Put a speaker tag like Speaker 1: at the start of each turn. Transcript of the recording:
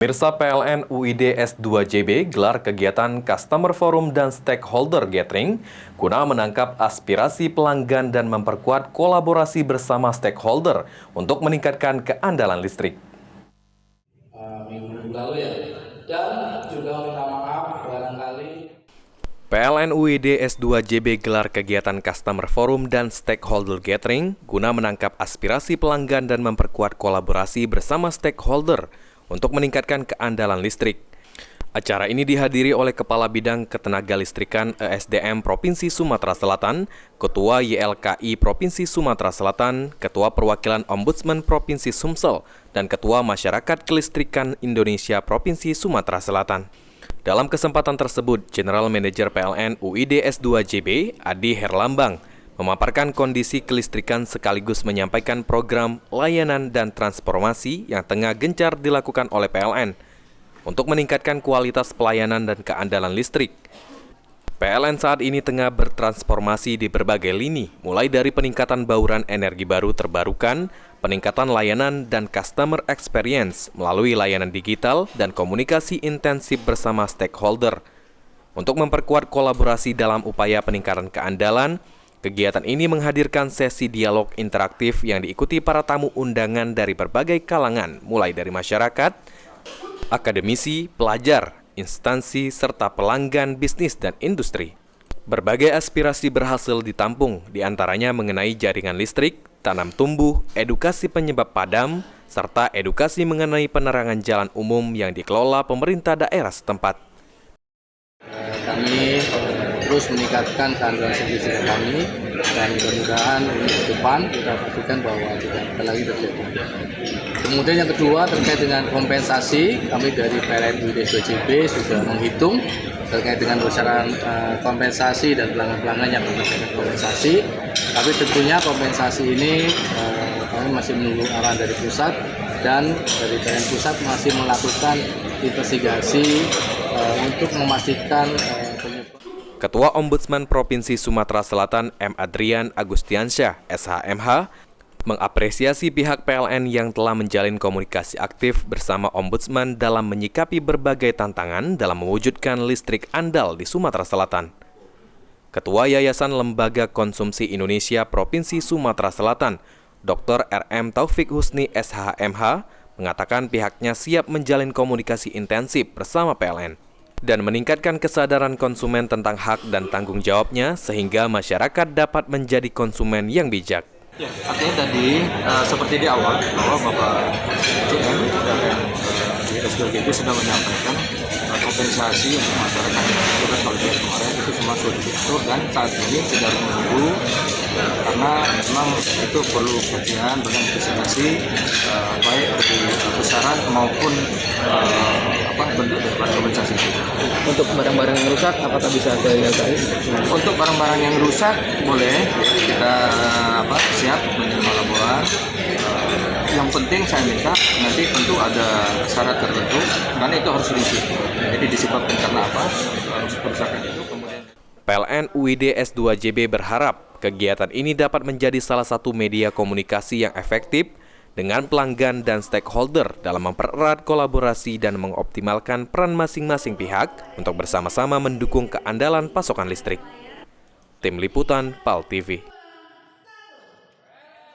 Speaker 1: Pemirsa, PLN UID S2JB gelar kegiatan Customer Forum dan Stakeholder Gathering guna menangkap aspirasi pelanggan dan memperkuat kolaborasi bersama stakeholder untuk meningkatkan keandalan listrik.
Speaker 2: Minggu lalu ya, dan juga minta maaf barangkali.
Speaker 1: PLN UID S2JB gelar kegiatan Customer Forum dan Stakeholder Gathering guna menangkap aspirasi pelanggan dan memperkuat kolaborasi bersama stakeholder untuk meningkatkan keandalan listrik. Acara ini dihadiri oleh Kepala Bidang Ketenagalistrikan ESDM Provinsi Sumatera Selatan, Ketua YLKI Provinsi Sumatera Selatan, Ketua Perwakilan Ombudsman Provinsi Sumsel, dan Ketua Masyarakat Kelistrikan Indonesia Provinsi Sumatera Selatan. Dalam kesempatan tersebut, General Manager PLN UID S2JB, Adi Herlambang, memaparkan kondisi kelistrikan sekaligus menyampaikan program layanan dan transformasi yang tengah gencar dilakukan oleh PLN untuk meningkatkan kualitas pelayanan dan keandalan listrik. PLN saat ini tengah bertransformasi di berbagai lini, mulai dari peningkatan bauran energi baru terbarukan, peningkatan layanan dan customer experience melalui layanan digital dan komunikasi intensif bersama stakeholder. Untuk memperkuat kolaborasi dalam upaya peningkatan keandalan, kegiatan ini menghadirkan sesi dialog interaktif yang diikuti para tamu undangan dari berbagai kalangan, mulai dari masyarakat, akademisi, pelajar, instansi, serta pelanggan bisnis dan industri. Berbagai aspirasi berhasil ditampung, diantaranya mengenai jaringan listrik, tanam tumbuh, edukasi penyebab padam, serta edukasi mengenai penerangan jalan umum yang dikelola pemerintah daerah setempat.
Speaker 2: Kami terus meningkatkan keandalan listrik kami dan mudah-mudahan ini ke depan kita pastikan bahwa tidak akan lagi terjadi. Kemudian yang kedua terkait dengan kompensasi, kami dari PLN UID S2JB sudah menghitung terkait dengan besaran kompensasi dan pelanggan-pelanggan yang mendapatkan kompensasi. Tapi tentunya kompensasi ini kami masih menunggu arahan dari pusat dan dari PLN pusat masih melakukan investigasi untuk memastikan
Speaker 1: Ketua Ombudsman Provinsi Sumatera Selatan M. Adrian Agustiansyah, SHMH, mengapresiasi pihak PLN yang telah menjalin komunikasi aktif bersama Ombudsman dalam menyikapi berbagai tantangan dalam mewujudkan listrik andal di Sumatera Selatan. Ketua Yayasan Lembaga Konsumsi Indonesia Provinsi Sumatera Selatan, Dr. RM Taufik Husni SHMH, mengatakan pihaknya siap menjalin komunikasi intensif bersama PLN dan meningkatkan kesadaran konsumen tentang hak dan tanggung jawabnya sehingga masyarakat dapat menjadi konsumen yang bijak.
Speaker 3: Ya, artinya tadi seperti di awal bahwa Bapak JM di S2JB sudah menyampaikan kompensasi untuk masyarakat yang terkena banjir kemarin itu semua sudah diatur dan saat ini sedang menunggu karena memang itu perlu kajian dan investigasi baik dari besaran maupun bentuk dari kompensasi.
Speaker 4: Untuk barang-barang yang rusak, apakah bisa ada YLKI?
Speaker 3: Untuk barang-barang yang rusak boleh kita siap menerima laporan. Yang penting saya minta nanti tentu ada syarat tertentu karena itu harus rinci. Jadi disebabkan karena apa? Harus kerusakan itu kemudian.
Speaker 1: PLN UID S2JB berharap kegiatan ini dapat menjadi salah satu media komunikasi yang efektif dengan pelanggan dan stakeholder dalam mempererat kolaborasi dan mengoptimalkan peran masing-masing pihak untuk bersama-sama mendukung keandalan pasokan listrik. Tim Liputan PAL TV.